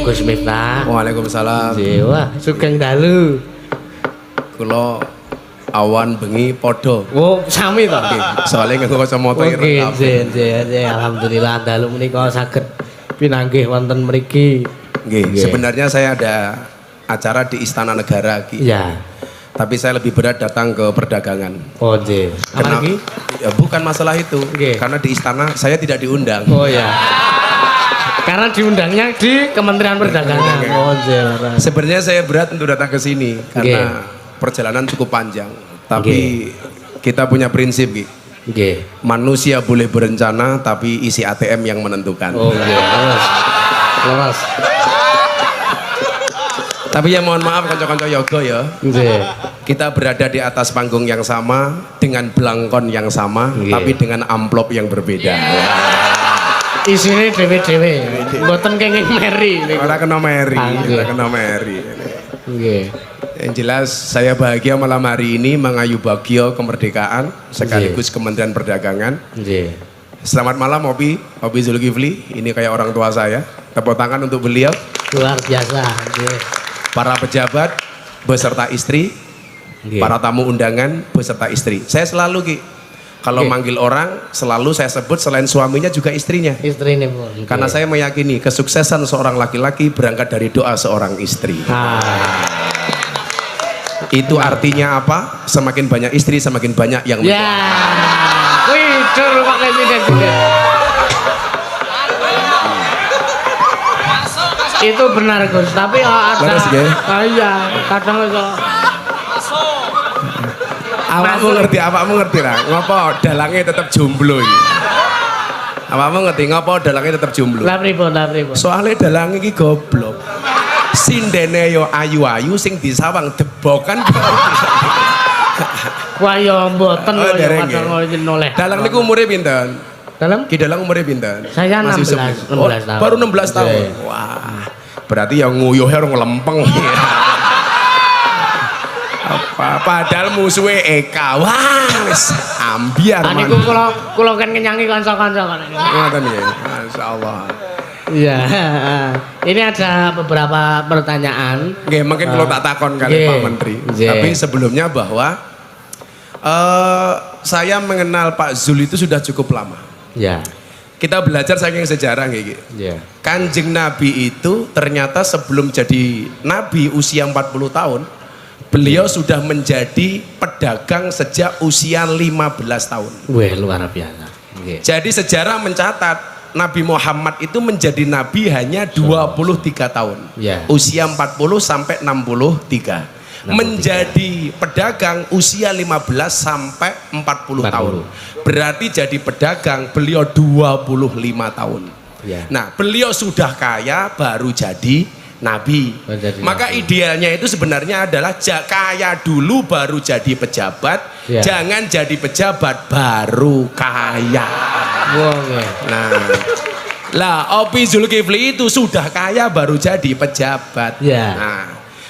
Gus Miftah. Waalaikumsalam. Wah, sugeng dalu. Kula awan bengi padha. Oh, sami to. Soalnya nganggo kacamata ireng. Nggih, alhamdulillah dalu menika saged pinanggih wonten mriki. Nggih, sebenarnya saya ada acara di Istana Negara Ki. Iya. Tapi saya lebih berat datang ke perdagangan. Oh, nggih. Apa lagi? Ya, bukan masalah itu. Nggih. Karena di istana saya tidak diundang. Oh ya. Karena diundangnya di Kementerian Perdagangan. Oh, nggih. Sebenarnya saya berat untuk datang ke sini karena perjalanan cukup panjang. Tapi kita punya prinsip, Ki. Nggih. Manusia boleh berencana tapi isi ATM yang menentukan. Oh, nggih. Leres. Tapi ya mohon maaf kanca-kanca yoga ya. Nggih. Kita berada di atas panggung yang sama dengan belangkon yang sama, tapi dengan amplop yang berbeda. Isine dhewe-dhewe. Mboten kenging meri. Ora kena meri, ora kena meri. Nggih. Yang jelas saya bahagia malam hari ini mengayu bagio kemerdekaan sekaligus Kementerian Perdagangan. Nggih. Selamat malam Obi Zulkifli. Ini kayak orang tua saya. Tepuk tangan untuk beliau. Luar biasa. Nggih. Para pejabat beserta istri, para tamu undangan beserta istri. Saya selalu Ki, kalau manggil orang selalu saya sebut selain suaminya juga istrinya. Istrine pun. Karena saya meyakini kesuksesan seorang laki-laki berangkat dari doa seorang istri. Itu artinya apa? Semakin banyak istri, semakin banyak yang ya. Wih, dur Pak Presiden. Itu benar Gus, tapi ada iya, kadang itu awakmu ngerti lah ngopo dalangnya tetap jomblo iki. Awakmu ngerti ngopo dalangnya tetap jomblo? Lah pripun? Soalnya dalangnya iki goblok. Sindene yo ayu-ayu sing disawang debokan. Wah yo mboten kok kadang noleh. Dalang niku umure pinten? Ki Dalang umure pinten? Saya 16 tahun. Baru 16 tahun. Wah. Berarti yang nguyuhe orang lempeng. Padahal musuhnya Eka. Wah, wis ambiar. Niku kula kan ngenyangi kanca-kanca kan. Ngoten nggih. Masyaallah. Iya. Ini ada beberapa pertanyaan. Nggih, mungkin kalau tak takon kali Pak Menteri. Tapi sebelumnya bahwa saya mengenal Pak Zul itu sudah cukup lama. Ya. Kita belajar saking sejarah gitu. Ya. Kanjeng Nabi itu ternyata sebelum jadi Nabi usia 40 tahun, beliau sudah menjadi pedagang sejak usia 15 tahun. Wah, luar biasa. Jadi sejarah mencatat Nabi Muhammad itu menjadi Nabi hanya 23 tahun. Ya. Usia 40 sampai 63. Menjadi pedagang usia 15 sampai 40 tahun. Berarti jadi pedagang beliau 25 tahun. Ya. Nah, beliau sudah kaya baru jadi Nabi. Maka idealnya itu sebenarnya adalah kaya dulu baru jadi pejabat. Ya. Jangan jadi pejabat baru kaya. Nah, lah Obi Zulkifli itu sudah kaya baru jadi pejabat. Ya. Nah,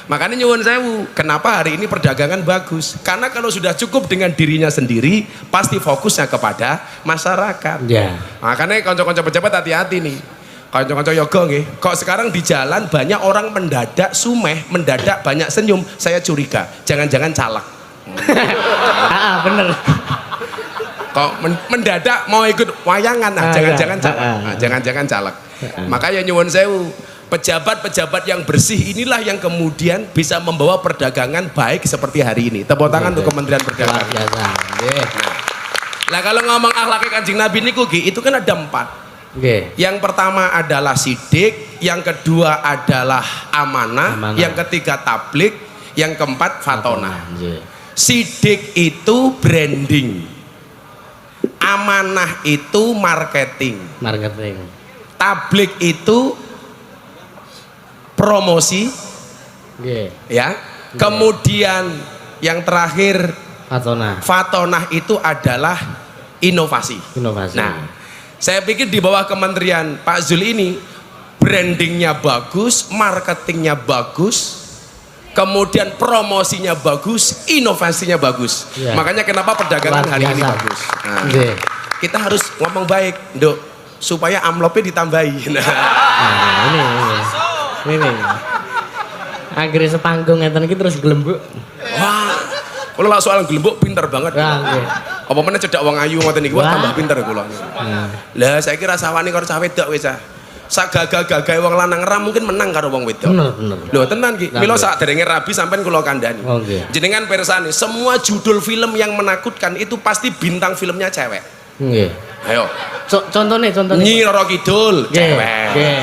makanya nyuwun sewu, kenapa hari ini perdagangan bagus? Karena kalau sudah cukup dengan dirinya sendiri, pasti fokusnya kepada masyarakat. Ya. Makanya konco-konco pejabat hati-hati nih. Konco-konco yoga nggih. Kok sekarang di jalan banyak orang mendadak sumeh, mendadak banyak senyum, saya curiga. Jangan-jangan calak. Bener. Kok mendadak mau ikut wayangan, jangan-jangan calak. Jangan-jangan calak. Makanya nyuwun sewu. Pejabat-pejabat yang bersih inilah yang kemudian bisa membawa perdagangan baik seperti hari ini. Tepuk tangan untuk Kementerian Perdagangan. Nah, kalau ngomong akhlaknya Kanjeng Nabi niku itu kan ada 4. Yang pertama adalah sidik, yang kedua adalah amanah, yang ketiga tablik, yang keempat fatonah. Sidik itu branding, amanah itu marketing, tablik itu promosi, ya. Kemudian yang terakhir fatonah itu adalah inovasi. Nah, saya pikir di bawah Kementerian Pak Zul ini brandingnya bagus, marketingnya bagus, kemudian promosinya bagus, inovasinya bagus. Makanya kenapa perdagangan hari ini bagus. Nah, kita harus ngomong baik, Nduk, supaya amplopnya ditambahin. Ini. Ini. Akhirnya sepanggung ngeten iki terus glembuk. Wah. Kalau lah soal gelembuk pinter banget. Apa mana cedak wong ayu ngoten iki tambah pinter kula. Lah saiki rasawani karo cah wedok wis ah. Sak gagah-gagahe wong lanang ra mungkin menang karo wong wedok. Bener. Lho tenan ki. Mila sakderenge rabi sampean kula kandhani. Jenengan pirsani semua judul film yang menakutkan itu pasti bintang filmnya cewek. Nggih. Ayo. Contohnya. Nyi Roro Kidul cewek. Nggih.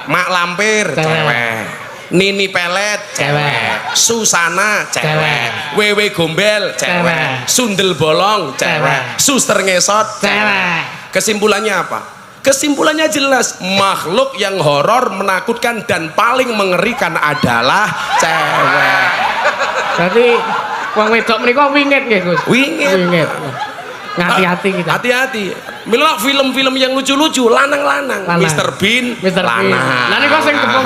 Mak Lampir cewek. Nini Pelet cewek, Susana cewek, Wewe Gombel cewek, Sundel Bolong cewek, Suster Ngesot cewek. Kesimpulannya apa? Kesimpulannya jelas, makhluk yang horor, menakutkan dan paling mengerikan adalah cewek. Berarti wong wedok menika wingit nggih, Gus. Wingit. Hati-hati kita. Hati-hati. Mila film-film yang lucu-lucu lanang-lanang. Mr. Bean lanang. Lah niku sing tepung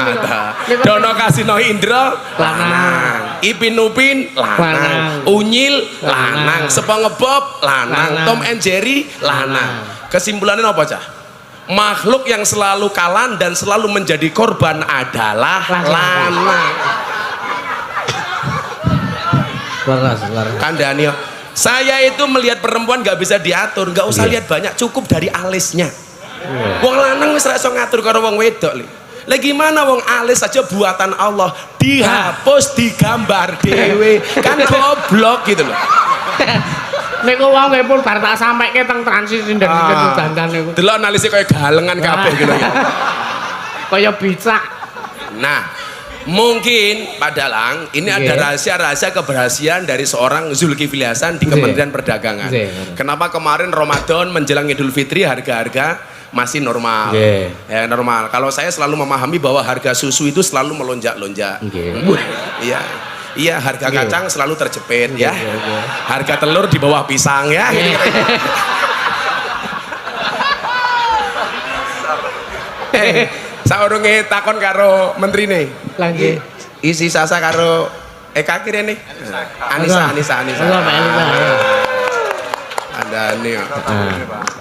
Dono Kasino Indro lanang. Ipin Upin lanang. Unyil lanang. SpongeBob lanang. Tom and Jerry lanang. Kesimpulannya apa cah? Makhluk yang selalu kalah dan selalu menjadi korban adalah lanang. Laras. Kandani. Saya itu melihat perempuan nggak bisa diatur, nggak usah lihat banyak, cukup dari alisnya. Wong lanang wis ra iso ngatur karo wong wedok li. Lah gimana wong alis saja buatan Allah, dihapus digambar dhewe, kan goblok gitu loh. Niku wong pun bar tak sampeke teng transisi sinten-sinten dandan niku. Delok analisnya kayak galengan kabeh gitu. Kaya bicak. Nah, mungkin Pak Dalang ini ada rahasia-rahasia keberhasilan dari seorang Zulkifli Hasan di Kementerian Perdagangan. Kenapa kemarin Ramadan menjelang Idul Fitri harga-harga masih normal? Ya normal. Kalau saya selalu memahami bahwa harga susu itu selalu melonjak-lonjak. Iya, harga kacang selalu terjepit ya. Harga telur di bawah pisang ya. Saurunge takon karo menteri nih. Lagi. Isi sasa karo Eka kira nih. Anissa. Ada nih.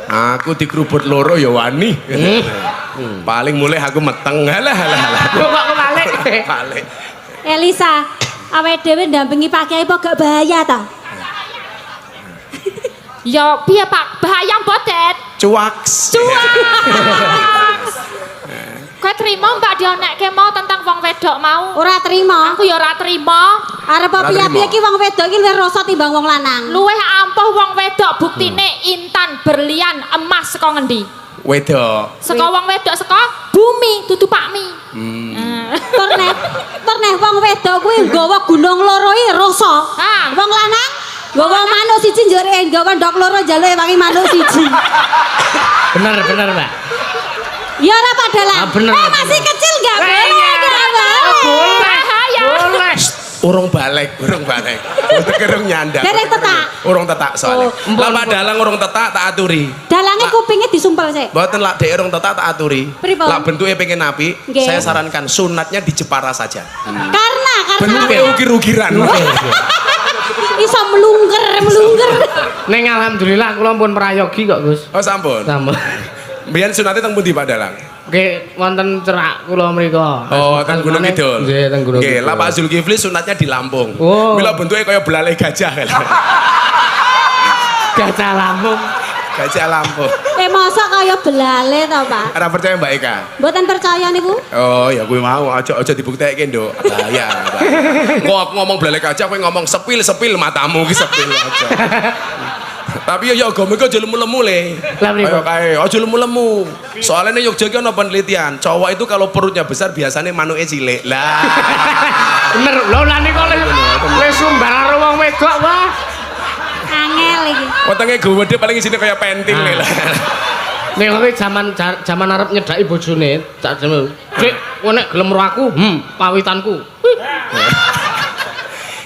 Aku dikerubut loro ya wani. Paling mulai aku meteng. Halah. Kok kebalik? Balik. Elisa, awake dhewe ndampingi Pak Kiai kok gak bahaya ta? Ya piye Pak, bahaya mboten? Cuaks. Kowe trimo Mbak dionekke mau tentang wong wedok mau? Ora trima. Aku ya ora trimo. Arep piye-piye ki wong wedok ki luwih rasa timbang wong lanang. Luwih ampuh wong wedok, buktine intan, berlian, emas saka ngendi? Wedok. Saka wong wedok saka bumi, dudu pakmi. Torneh wong wedok kuwi nggawa gunung loro iki rasa. Wong lanang nggawa manuk siji njere nggawa ndok loro jaluke wangi manuk siji. Bener, Mbak. Ya ora Pak Dalang. Masih kecil enggak boleh. Bahaya. Boleh. Urung balik. Urung nyandang. Derek tetak. Urung tetak soalnya. Lah Pak Dalang urung tetak tak aturi. Dalange kupinge disumpel sik. Mboten lak dhek urung tetak tak aturi. Pripun? Lak bentuke pengen apik, saya sarankan sunatnya di Jepara saja. Karena bentuke ukir-ukiran. Iso melungker. Neng alhamdulillah kula pun merayogi kok, Gus. Oh sampun. Mbiyen sunate teng pundi Pak Dalang? Nggih, wonten cerak kula mriku. Oh, teng Gunung Kidul. Nggih, teng Gunung Kidul. Nggih, lah Pak Zulkifli sunatnya di Lampung. Oh. Mila bentuke kaya belalai gajah. Gajah Lampung. Gajah Lampung. Mosok kaya belale to, Pak? Ora percaya Mbak Eka? Mboten percaya niku. Oh, ya kuwi mau aja dibuktekke, Nduk. Bahaya. Kok aku ngomong belalai gajah kowe ngomong sepil matamu ki sepil aja. Tapi ya agama iku aja lemu-lemu le. Ayo kae, aja lemu-lemu. Soalnya ning Yogyakarta ana penelitian, cowok itu kalau perutnya besar biasanya manuke cilik. Lah. Bener, lho lah niku le sumbar karo wong wedok wah. Angel iki. Wetenge gede paling isine kaya pentil le lah. Nek kowe jaman arep nyedaki bojone, tak jane. Dik, kowe nek gelem karo aku, pawitanku.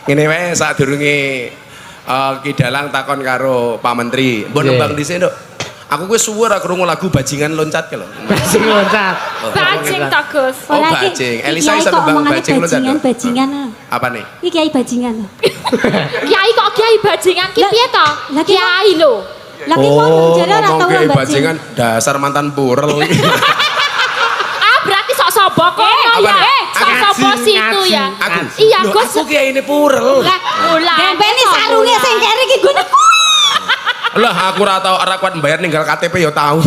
Ngene wae sadurunge Ki Dalang takon karo Pak Menteri, mbok nembang dhisik, Nduk. Aku wis suwe ora krungu lagu bajingan loncat ki lho. Bajing loncat. Bajing to, Gus. Oh, bajing. Elisa iso nembang bajing loncat. Bajingan. Apa nih? Iki kiai bajingan. Kiai kok kiai bajingan ki piye to? Kiai lho. Lah ki wong jare ora tau kiai bajingan dasar mantan purel. Berarti sok sapa kono ya? sapa situ ya? Aku. Iya, Loh, Gus. aku kiai ini purel. Ulah. Gempeni sarunge sing kere iki gune kuwi. Lah aku ora tau ora kuat bayar ninggal KTP ya tahu.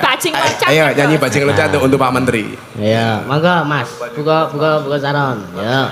Bajing loncat. Ayo nyanyi bajing loncat untuk Pak Menteri. Ya, monggo Mas. Buka saron. Ya.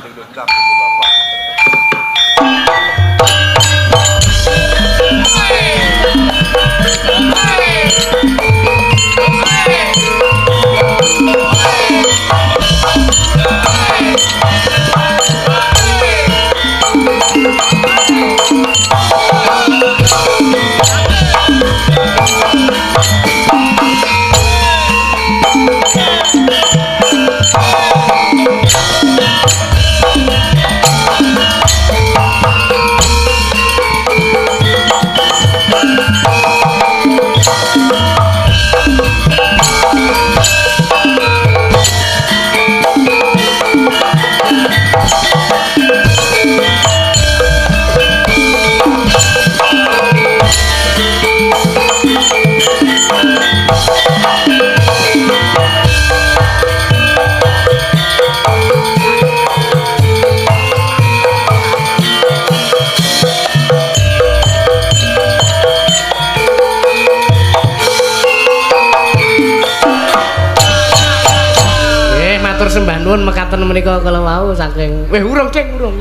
Sembah nuwun mekaten menika kala wau saking urung ceng urung.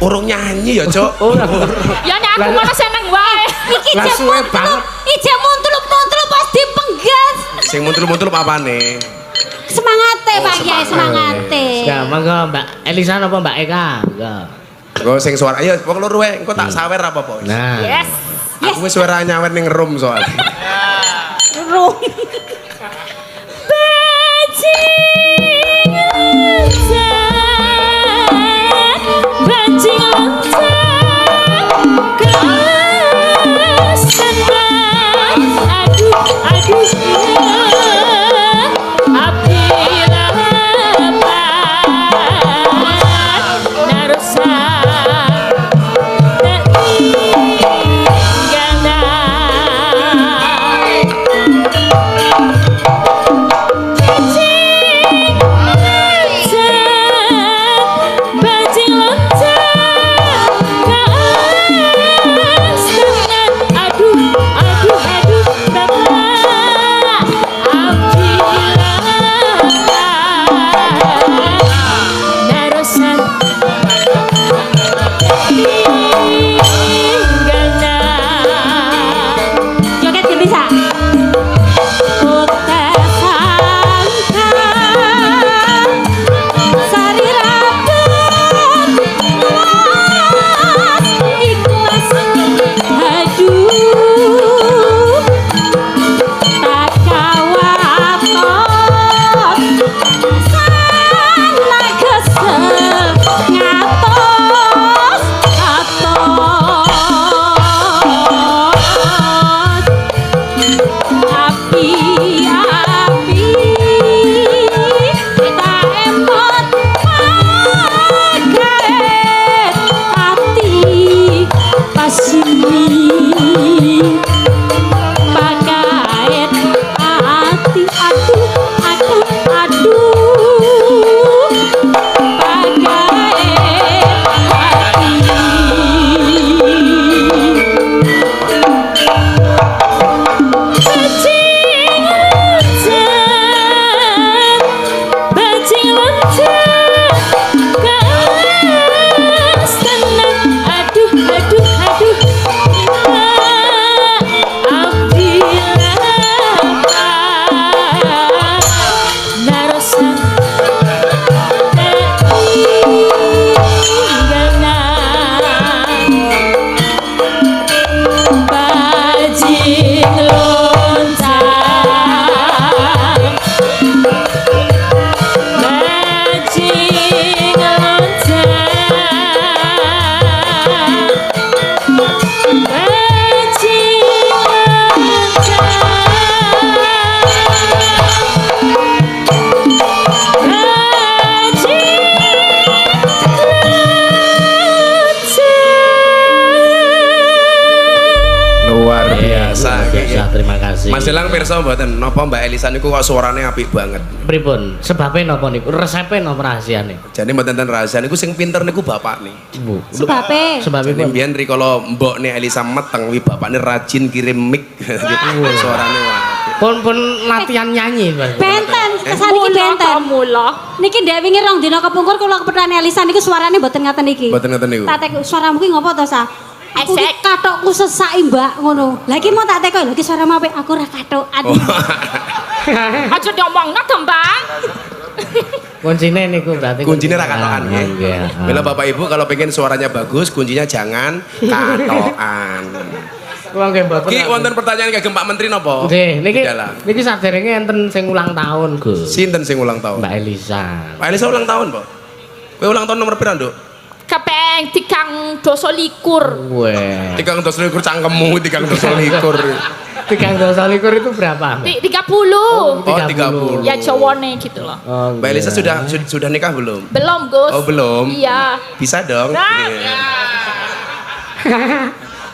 Urung nyanyi ya, Cuk. Ya nek aku ngono seneng wae. Iki suwe banget. Iki muntulup-muntulup pas dipenggas. Sing muntulup-muntulup apane? Semangate Pak Kiai, semangate. Ya, monggo Mbak Elisa napa Mbak Eka? Ya. Engko sing suara ayo wong loro wae engko tak sawer apa apa. Nah. Yes. Aku wis suara nyawer ning room soal. Room. Bajing loncat kelas tenang. Aduh apila lepat narusan bajing loncat Luar biasa. Terima kasih. Mas Elang pirsa mboten napa Mbak Elisa niku kok suarane apik banget. Pripun? Sebabe napa niku? Resepe napa rahasiane? Jane mboten ten rahasia niku sing pinter niku bapakne. Bu. Sebabe. Sebabe Jane mbiyen rikala mbokne Elisa meteng wi bapakne rajin kirim mic gitu. Suarane wae. Pun latihan nyanyi, Mas. Benten, saniki benten. Mula. Niki ndek wingi rong dina kepungkur kula kepethane Elisa niki suarane mboten ngaten niki. Mboten ngoten niku. Tak tek suaramu ki ngopo to, Sa? Aku ki Esek. katokku sesaki, Mbak, ngono. Lah iki mau tak tekok, lha iki suaramu apik, aku ora katokan. Aja diomongno to, Mbak. Kuncine niku berarti. Kuncinya ra katokan nggih. Nggih. Bila Bapak Ibu kalau pengen suaranya bagus, kuncinya jangan katokan. Kula nggih mboten. Ki wonten pertanyaan kagem Pak Menteri napa? Nggih, niki Dalam. niki saderenge enten sing ulang tahun, Gus. Sinten sing ulang tahun? Mbak Elisa. Pak Elisa ulang tahun, Pak. Kowe ulang tahun nomor pira, Nduk? Kepeng 3.12. Weh. 3.12 cangkemmu 3.12. 3.12 itu berapa? Mbak? 30. Oh, 30. Ya cowone gitu loh. Oh, Mbak Elisa sudah nikah belum? Belum, Gus. Oh, belum. Iya. Bisa dong. Nah. Iya.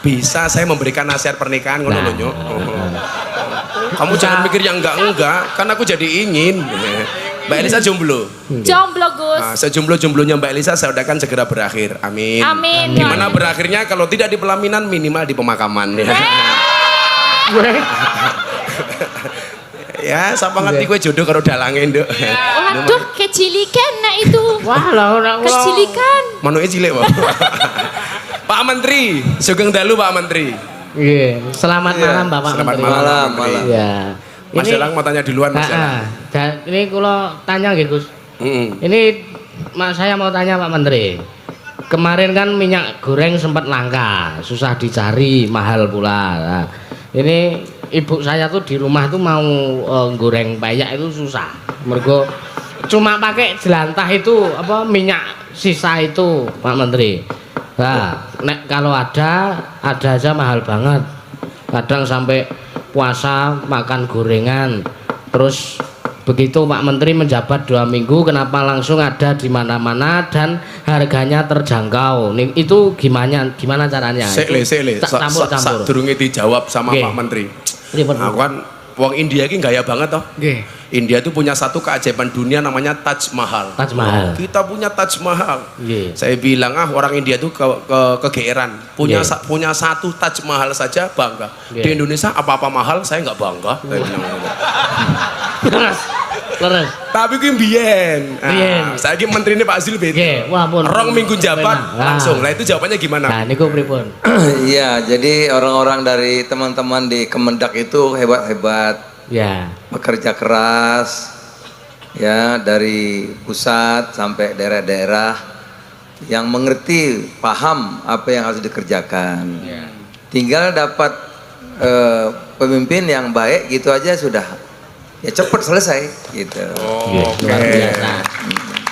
Bisa saya memberikan nasihat pernikahan ngono lho, Nyuk. Kamu jangan mikir yang enggak, kan aku jadi ingin. Mbak Elisa jomblo. Jomblo, Gus. Nah, sejomblo-jomblonya Mbak Elisa saya udakan segera berakhir. Amin. Amin. Gimana berakhirnya kalau tidak di pelaminan minimal di pemakaman. Ya, sapa ngerti gue jodoh karo dalange, Nduk. Waduh, kecilikan nak itu. Wah, lah ora Kecilikan. Manuke cilik, Pak. Pak Menteri, sugeng dalu Pak Menteri. Iya, selamat malam Bapak Selamat Menteri. malam, Pak Menteri. Iya. Mas Elang mau tanya duluan, Mas Elang. Dan ini kula tanya nggih, Gus. Mm-mm. Ini saya mau tanya Pak Menteri. Kemarin kan minyak goreng sempat langka, susah dicari, mahal pula. Nah, ini ibu saya tuh di rumah tuh mau goreng payak itu susah. Mergo cuma pakai jelantah itu apa minyak sisa itu, Pak Menteri. Nah, nek kalau ada aja mahal banget. Kadang sampai puasa makan gorengan. Terus begitu Pak Menteri menjabat 2 minggu, kenapa langsung ada di mana-mana dan harganya terjangkau? Itu gimana caranya? Sekle. Campur. Sadurunge dijawab sama Pak Menteri. Aku kan wong India ki gaya banget toh. India itu punya satu keajaiban dunia namanya Taj Mahal. Taj Mahal. Kita punya Taj Mahal. Nggih. Saya bilang orang India itu kegeeran. Punya satu Taj Mahal saja bangga. Di Indonesia apa-apa mahal saya nggak bangga. Saya bilang Leres. Tapi ki mbiyen. Saya ki menteri ini Pak Zilbit. Wah, pun. Rong minggu jabat langsung. Lah itu jawabannya gimana? Nah, niku pripun? Iya, jadi orang-orang dari teman-teman di Kemendak itu hebat-hebat. Ya. Bekerja keras. Ya, dari pusat sampai daerah-daerah yang mengerti, paham apa yang harus dikerjakan. Tinggal dapat pemimpin yang baik gitu aja sudah. Ya cepat selesai gitu. Oke.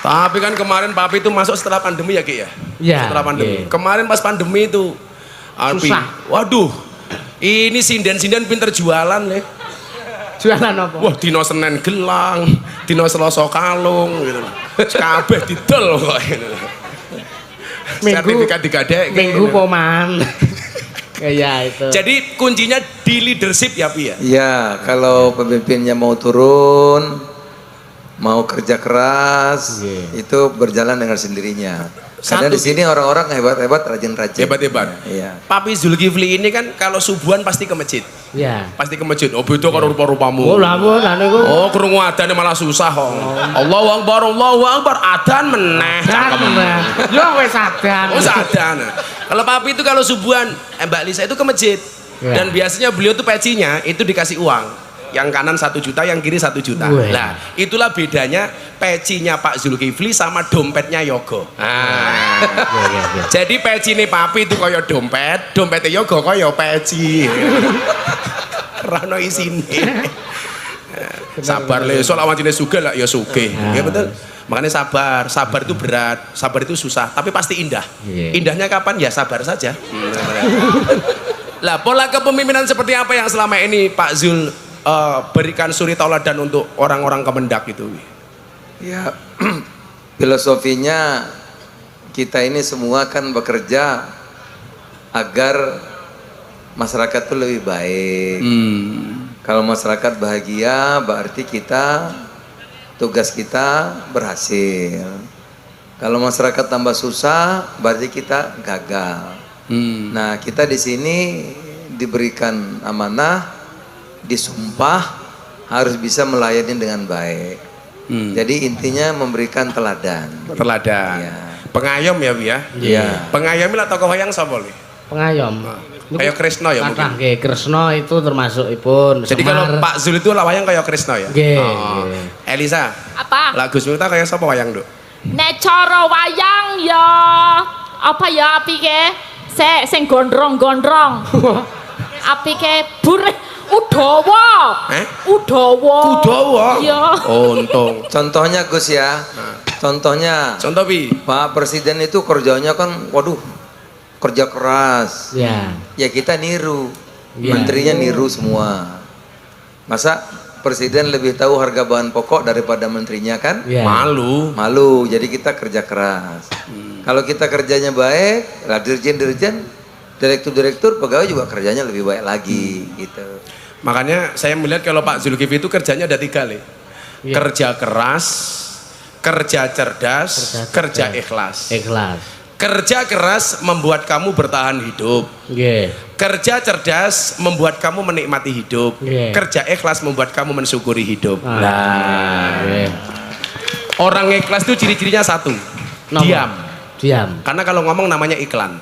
Tapi kan kemarin Papi itu masuk setelah pandemi ya Ki ya? Iya. Setelah pandemi. Kemarin pas pandemi itu susah. Waduh. Ini sinden-sinden pinter jualan le. Jualan apa? Wah, dino Senin gelang, dino Selasa kalung gitu. Kabeh didol kok. Sertifikat digadek. Minggu poman. Ya itu. Jadi kuncinya di leadership ya Pi ya? Iya, kalau pemimpinnya mau turun, mau kerja keras, itu berjalan dengan sendirinya. Karena di sini orang-orang hebat-hebat, rajin-rajin. Hebat-hebat. Iya. Papi Zulkifli ini kan kalau subuhan pasti ke masjid. Iya. Pasti ke masjid. Oh beda karo rupa-rupamu. Oh lah niku. Oh krungu adzane malah susah kok. Allahu Akbar adzan meneh. Yo wis adan. Oh sadan. Kalau papi itu kalau subuhan Mbak Lisa itu ke masjid. Dan biasanya beliau tuh pecinya itu dikasih uang. Yang kanan 1 juta, yang kiri 1 juta. Nah, itulah bedanya pecinya Pak Zulkifli sama dompetnya Yogo. Jadi peci nih papi itu kaya dompet, dompetnya Yogo kaya peci. Rano isine. Sabar le, soal awan jenis sugih lah ya sugih. Ya betul. Makanya sabar itu berat, sabar itu susah, tapi pasti indah. Indahnya kapan? Ya sabar saja. Lah pola kepemimpinan seperti apa yang selama ini Pak Zul berikan suri tauladan untuk orang-orang Kemendak itu? Ya, filosofinya kita ini semua kan bekerja agar masyarakat tuh lebih baik. Kalau masyarakat bahagia berarti tugas kita berhasil. Kalau masyarakat tambah susah berarti kita gagal. Nah, kita di sini diberikan amanah, disumpah harus bisa melayani dengan baik. Jadi intinya memberikan teladan. Ya. Pengayom ya, Bi ya? Iya. Pengayom lah tokoh wayang sapa li? Pengayom. Kayak Kresna ya mungkin. Nggih, Kresna itu termasuk ipun. Jadi kalau Pak Zul itu lah wayang kayak Kresna ya? Nggih. Elisa. Apa? Lah Gus Miftah kayak sapa wayang, Nduk? Nek cara wayang ya apa ya apike? Sing gondrong-gondrong. Apike burih Udawa. Udawa. Iya. Untung. Contohnya Gus ya. Contohnya. Contoh Bi. Pak Presiden itu kerjanya kan, waduh, kerja keras. Ya. Ya kita niru. Ya. Menterinya niru semua. Masa Presiden lebih tahu harga bahan pokok daripada menterinya kan? Ya. Malu. Jadi kita kerja keras. Kalau kita kerjanya baik, lah dirjen-dirjen, direktur-direktur, pegawai juga kerjanya lebih baik lagi gitu. Makanya saya melihat kalau Pak Zulkifli itu kerjanya ada 3 li. Ya. Kerja keras, kerja cerdas, kerja ikhlas. Kerja keras membuat kamu bertahan hidup. Kerja cerdas membuat kamu menikmati hidup. Kerja ikhlas membuat kamu mensyukuri hidup. Orang ikhlas itu ciri-cirinya satu. Diam. Karena kalau ngomong namanya iklan.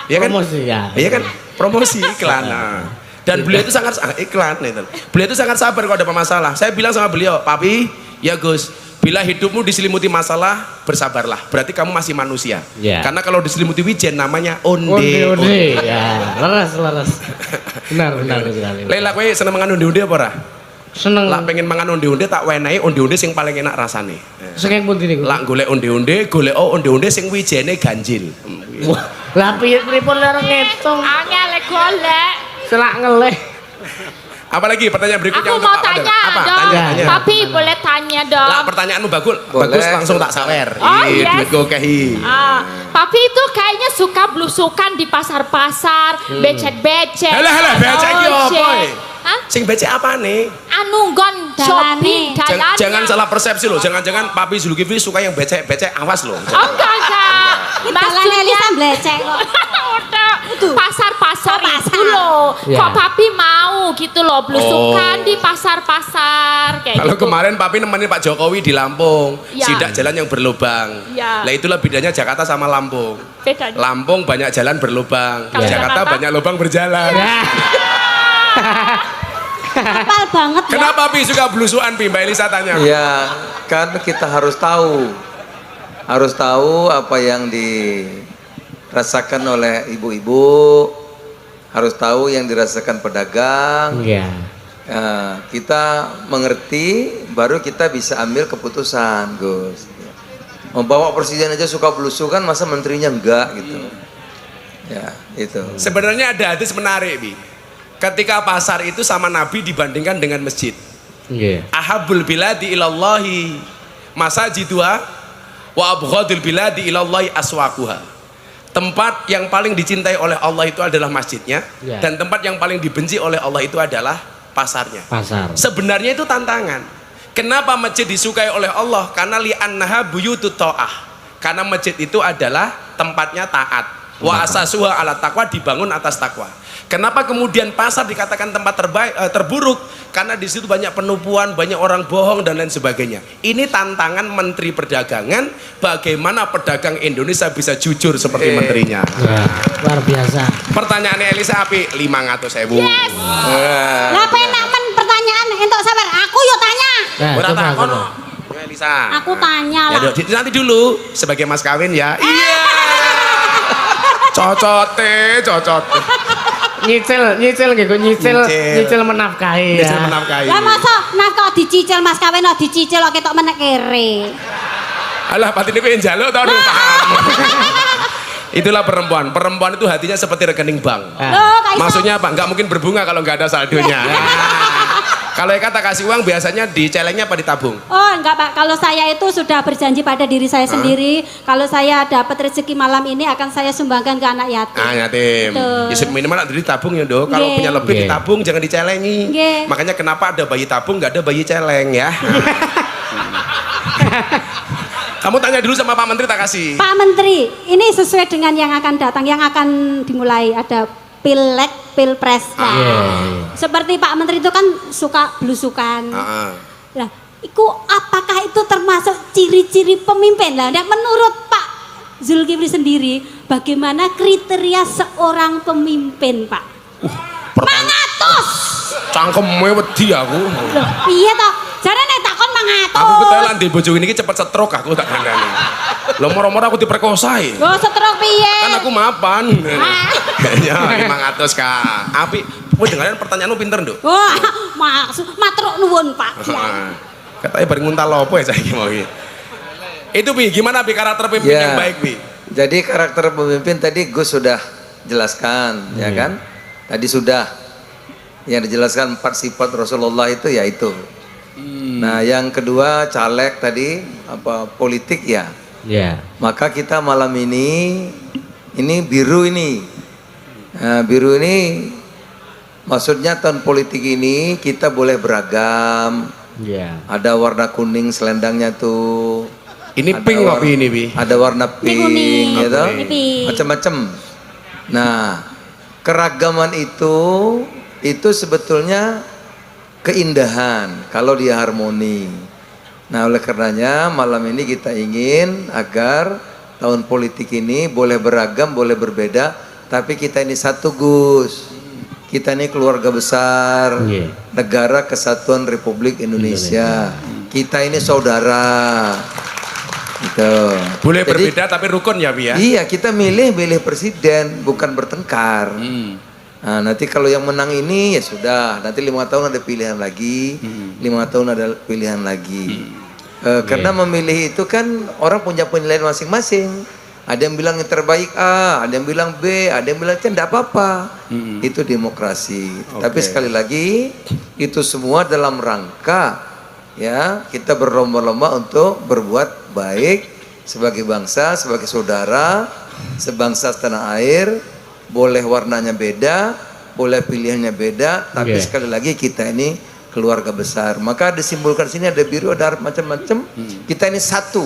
Iya kan? Promosi ya. Iya kan? Promosi iklan. Dan beliau itu sangat iklan itu. Beliau itu sangat sabar kalau ada masalah. Saya bilang sama beliau, "Papi, ya Gus, bila hidupmu diselimuti masalah, bersabarlah. Berarti kamu masih manusia." Karena kalau diselimuti wijen namanya onde. Ya, leres. Benar sekali. Lela kowe seneng mangan onde-onde apa ora? Seneng. Lah pengen mangan onde-onde tak wenehi onde-onde sing paling enak rasane. Sing pundi niku? Lah golek onde-onde, onde-onde sing wijene ganjil. Lah piye pripun lere ngitung? Angel golek. Selak ngeleh. Apalagi pertanyaan berikutnya Aku untuk mau Pak Badar. tanya Apa? dong. Tanya. Papi boleh tanya dong. Lah pertanyaanmu bagus Boleh. langsung tak sawer. Oh, yes. Duitku kehi. Papi itu kayaknya suka blusukan di pasar-pasar, becek-becek. Halah becek iki ojek. apa? Hah? Sing becek apane? Anu nggon shopping dalannya. Jangan salah persepsi loh. Jangan-jangan Papi Zulkifli suka yang becek-becek, awas loh. Oh enggak. Dalan Elisa blecek kok. Pasar-pasar itu loh. Kok Papi mau gitu loh blusukan di pasar-pasar kayak Kalau gitu. kemarin Papi nemenin Pak Jokowi di Lampung, Ya. sidak jalan yang berlubang. Ya. Lah itulah bedanya Jakarta sama Lampung. Bedanya. Lampung banyak jalan berlubang, Kalau Jakarta Jakarta? banyak lubang berjalan. Kapal banget ya. Kenapa Pi suka blusukan Pi? Mbak Elisa tanya. Ya, kan kita harus tahu apa yang dirasakan oleh ibu-ibu, harus tahu yang dirasakan pedagang. Kita mengerti, baru kita bisa ambil keputusan, Gus. Membawa presiden aja suka belusukan, masa menterinya enggak gitu. Ya, itu. Sebenarnya ada hadis menarik Pi. Ketika pasar itu sama Nabi dibandingkan dengan masjid. Ahabul biladi ilallahi masajiduha wa abghadul biladi ilallahi aswaquha. Tempat yang paling dicintai oleh Allah itu adalah masjidnya, dan tempat yang paling dibenci oleh Allah itu adalah pasarnya. Sebenarnya itu tantangan. Kenapa masjid disukai oleh Allah? Karena li'annaha buyutut ta'ah. Karena masjid itu adalah tempatnya taat. Wa asasuha ala taqwa, dibangun atas takwa. Kenapa kemudian pasar dikatakan tempat terburuk? Karena di situ banyak penipuan, banyak orang bohong dan lain sebagainya. Ini tantangan Menteri Perdagangan, bagaimana pedagang Indonesia bisa jujur seperti menterinya. Luar biasa. Pertanyaannya Elisa api 500.000. Yes. Lah penak men pertanyaan entuk sabar. Aku yo tanya. Ora takon. Elisa. Aku tanya Ya, lah. nanti dulu sebagai mas kawin ya. Iya. Cocote. Nyicil nggih kok nyicil menafkahi ya. Nyicil menafkahi. Lah masa nafkah dicicil Mas kawin kok dicicil kok ketok menek kere. Alah patine kowe njaluk to paham. Itulah perempuan. Perempuan itu hatinya seperti rekening bank. Loh, kayak Maksudnya apa? Enggak mungkin berbunga kalau enggak ada saldonya. Kalau Eka tak kasih uang biasanya dicelengnya apa ditabung? Oh enggak Pak, kalau saya itu sudah berjanji pada diri saya sendiri, kalau saya dapat rezeki malam ini akan saya sumbangkan ke anak yatim. Ah yatim. Ya minimal ada ditabung ya dong. Kalau punya lebih ditabung, jangan dicelengi. Makanya kenapa ada bayi tabung, nggak ada bayi celeng ya. Kamu tanya dulu sama Pak Menteri tak kasih. Pak Menteri, ini sesuai dengan yang akan datang, yang akan dimulai ada Pileg, Pilpres. Seperti Pak Menteri itu kan suka belusukan. Nah, apakah itu termasuk ciri-ciri pemimpin? Nah, menurut Pak Zulkifli sendiri, bagaimana kriteria seorang pemimpin, Pak? Mangatus. Cangkemnya wedi aku. Loh, iya toh. Jarane takon mangatus. Aku ketelan di bojo ini cepet stroke aku tak kandani. Lo moro-moro aku diperkosai. Lo stroke piye? Kan aku mapan. Ya, 500 Kak. Api, kowe dengerin pertanyaanmu pinter, Nduk. Wah, maksud matruk nuwun, Pak. Katanya bareng nguntal apa ya saiki mau iki. Itu Bi, gimana Bi karakter pemimpin yang baik Bi? Jadi karakter pemimpin tadi Gus sudah jelaskan, ya kan? Tadi sudah yang dijelaskan 4 sifat Rasulullah itu ya itu. Nah, yang kedua caleg tadi apa politik ya. Maka kita malam ini biru ini. Nah, biru ini maksudnya tahun politik ini kita boleh beragam. Ada warna kuning selendangnya tuh. Ini ada pink apa ini Bi? Ada warna pink, gitu. Macam-macam. Nah, keragaman itu sebetulnya keindahan kalau dia harmoni. Nah, oleh karenanya malam ini kita ingin agar tahun politik ini boleh beragam, boleh berbeda, tapi kita ini satu Gus. Kita ini keluarga besar, Negara Kesatuan Republik Indonesia. Kita ini saudara. Gitu. Boleh berbeda tapi rukun ya Bi ya? Iya, kita milih presiden, bukan bertengkar. Nah, nanti kalau yang menang ini ya sudah, nanti 5 tahun ada pilihan lagi, 5 tahun ada pilihan lagi. Karena memilih itu kan orang punya penilaian masing-masing. Ada yang bilang yang terbaik A, ada yang bilang B, ada yang bilang C, tidak apa-apa. Itu demokrasi. Tapi sekali lagi itu semua dalam rangka ya kita berlomba-lomba untuk berbuat baik sebagai bangsa, sebagai saudara, sebangsa setanah air. Boleh warnanya beda, boleh pilihannya beda, tapi sekali lagi kita ini keluarga besar. Maka disimbolkan sini ada biru, ada macam-macam. Kita ini satu,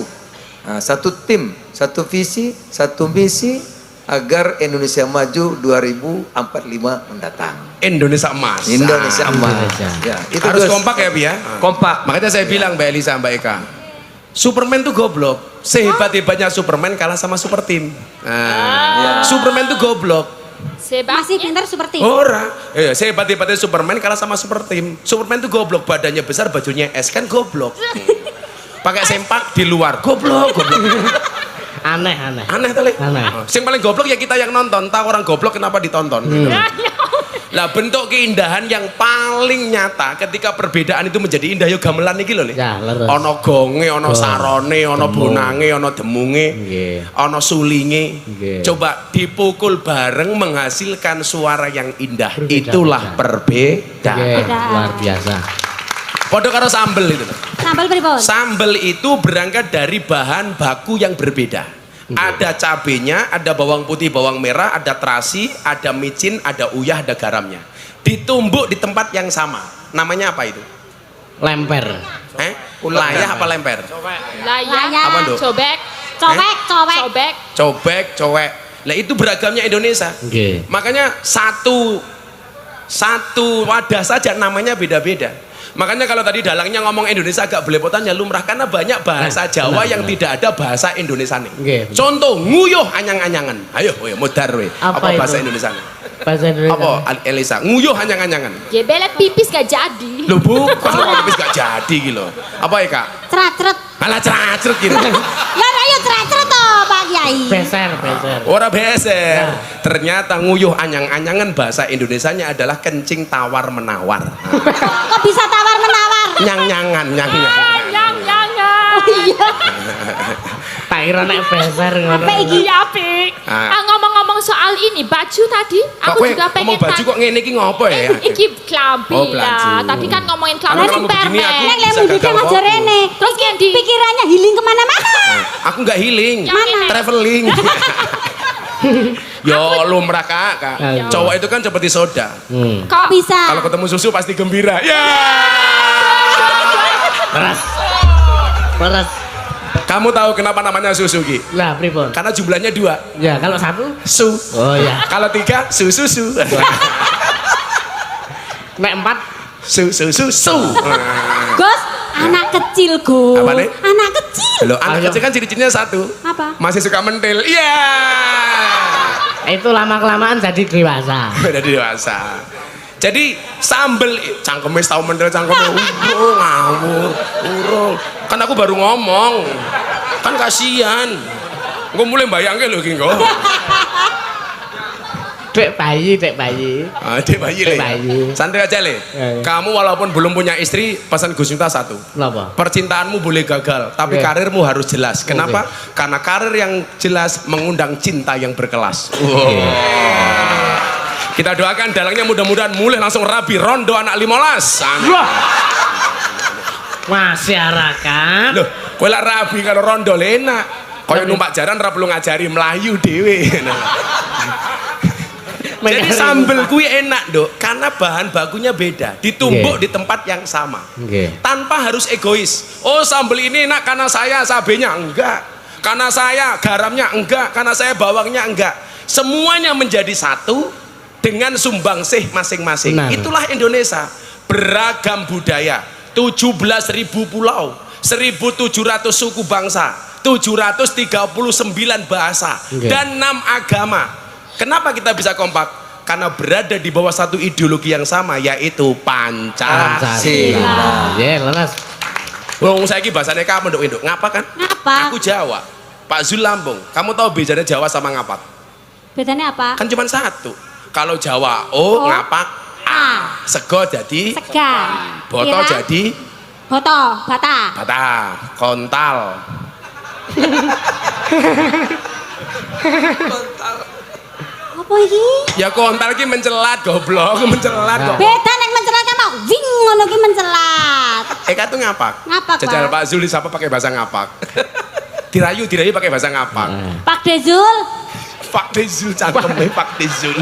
satu tim, satu visi, satu misi agar Indonesia maju 2045 mendatang. Indonesia emas. Indonesia emas. Ya, itu harus kompak ya Bi ya. Kompak. Makanya saya bilang Mbak Elisa, Mbak Eka. Superman tuh goblok. Sehebat-hebatnya Superman kalah sama Super Team. Superman tuh goblok. Masih pintar seperti Ora. Sehebat-hebatnya Superman kalah sama Super Team. Superman tuh goblok, badannya besar, bajunya es kan goblok. Pakai sempak di luar, goblok. Aneh tadi. Yang paling goblok ya kita yang nonton. Tahu orang goblok kenapa ditonton. Lah bentuk keindahan yang paling nyata ketika perbedaan itu menjadi indah yo gamelan iki lho. Ana gonge, ana sarone, ana bonange, ana demunge, ana sulinge. Coba dipukul bareng menghasilkan suara yang indah. Itulah perbedaan. Luar biasa. Padha karo sambel itu. Sambal pripun? Sambel itu berangkat dari bahan baku yang berbeda. Ada cabenya, ada bawang putih, bawang merah, ada terasi, ada micin, ada uyah, ada garamnya. Ditumbuk di tempat yang sama. Namanya apa itu? Lemper. Layah apa lemper? Layah. Apa Nduk? Cobek, cowek. Lah itu beragamnya Indonesia. Makanya satu wadah saja namanya beda-beda. Makanya kalau tadi dalangnya ngomong Indonesia agak belepotan ya lumrah karena banyak bahasa Jawa yang tidak ada bahasa Indonesia nih. Contoh nguyuh anyang-anyangan. Ayo modar we. Apa bahasa Indonesia nih? Bahasa Indonesia. Apa Elisa? Nguyuh anyang-anyangan. Ya belet pipis gak jadi. Loh bukan pipis gak jadi gitu. Apa ya Kak? Ceracret. Malah ceracret gitu. Ya ayo ceracret toh Pak Kiai. Beser. Ora beser. Ternyata nguyuh anyang-anyangan bahasa Indonesianya adalah kencing tawar menawar. Kok bisa tawar menawar? Nyang-nyangan. Oh iya. Tak kira nek beser ngono. Apa iki apik? Ngomong-ngomong soal ini baju tadi, aku juga pengen ngomong baju kok ngene iki ngopo ya? Iki klambi lah. Tadi kan ngomongin klambi Kalau begini aku Nek bisa lemu gagal aja rene. Terus di Pikirannya healing kemana-mana. Aku nggak healing, traveling. Yo lumrah kak. Cowok itu kan seperti soda. kok Bisa. Kalau ketemu susu pasti gembira. Ya. Peres. Kamu tahu kenapa namanya susu Ki? Lah, pripun? Karena jumlahnya 2. Ya, kalau 1 Su. oh ya. Kalau 3 susu. Nek 4 Su. Gus, anak kecil Gus. Apa nih? Anak kecil. Loh, anak kecil kan ciri-cirinya 1. Apa? Masih suka mentil. Iya. itu lama-kelamaan jadi dewasa. Udah dewasa. Jadi sambel cangkeme tau mentil cangkeme ngawur urung. Kan aku baru ngomong. Kan kasihan. Gue mulai bayangke lho iki kok. Dek bayi. Ah, dek bayi le. Santai aja le. Kamu walaupun belum punya istri, pesan Gus Miftah 1. Kenapa? Percintaanmu boleh gagal, tapi karirmu harus jelas. Kenapa? Karena karir yang jelas mengundang cinta yang berkelas. Kita doakan dalangnya mudah-mudahan mulai langsung rabi rondo anak 15. Masyarakat. Loh, kowe lak rabi kalau rondo enak. Kaya numpak jaran ra perlu ngajari melayu dhewe. Jadi sambel kuwi enak, Dok, karena bahan bakunya beda, ditumbuk di tempat yang sama. Tanpa harus egois. Oh, sambel ini enak karena saya cabenya enggak. Karena saya garamnya enggak, karena saya bawangnya enggak. Semuanya menjadi satu dengan sumbangsih masing-masing. Itulah Indonesia. Beragam budaya, 17.000 pulau, 1.700 suku bangsa, 739 bahasa, dan 6 agama. Kenapa kita bisa kompak? Karena berada di bawah satu ideologi yang sama, yaitu Pancasila. Ya, lelas. Wong saiki bahasane kamu nduk-nduk, ngapa kan? Ngapa? Aku Jawa, Pak Zul Lampung. Kamu tahu bedanya Jawa sama ngapak? Bedanya apa? Kan cuma satu. Kalau Jawa ngapak A, sego jadi Sega. boto Iya. jadi Bata. kontal. Apa iki? Ya kontal ki mencelat goblok, mencelat kok. Beda nek mencelat sama wing ngono ki mencelat. Eka tuh ngapak. Ngapak, Jajal Pak. Pak Zul disapa pakai bahasa ngapak. dirayu pakai bahasa ngapak. Pak Dezul. Pak Dezul cangkeme Pak Dezul.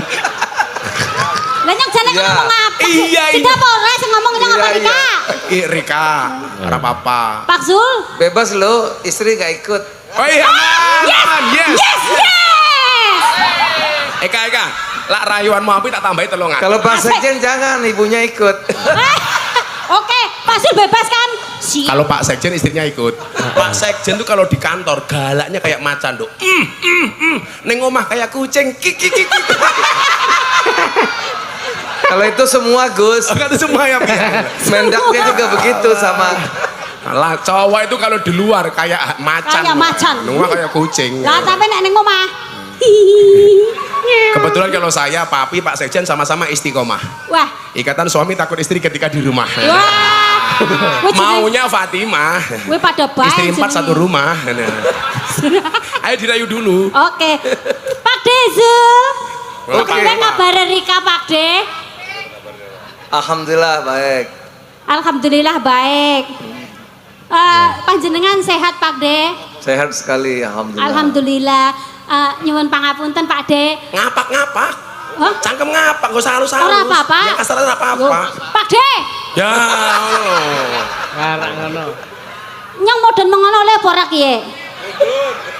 Lah nyong jane ngomong apa? Iya. Tidak boleh sing ngomong nyong apa Rika? Rika, ora apa-apa. Pak Zul. Bebas lo, istri gak ikut. Oh iya. Yes. Yes. Eka, lak rayuanmu api tak tambahi 3. Kalau Pak Sekjen jangan, ibunya ikut. Oke, Pak Zul bebas kan? Kalau Pak Sekjen istrinya ikut. Pak Sekjen tuh kalau di kantor galaknya kayak macan, Dok. Neng omah kayak kucing. Kik. Kalau itu semua Gus. Kan itu semua ya. Mendaknya juga begitu sama. Lah cowok itu kalau di luar kayak macan. Kayak macan. Nunggu kayak kucing. Lah tapi nek ning omah. Kebetulan kalau saya, Papi, Pak Sekjen sama-sama istiqomah. Wah. Ikatan suami takut istri ketika di rumah. Wah. Maunya Fatimah. Wih pada baik. Istri 4 satu rumah. Ayo dirayu dulu. Oke. Pak Dezul. Oke. Apa kabar Rika Pak De? Alhamdulillah baik. Alhamdulillah baik. Panjenengan sehat Pak De? Sehat sekali, alhamdulillah. Alhamdulillah. Nyuwun pangapunten Pak De. Ngapak. Hah? Cangkem ngapak, gak usah halus-halus. Ora apa-apa. Yang kasar ora apa-apa. Pak De. Ya, Karang ngono. Nyong modern mengono oleh ora kiye?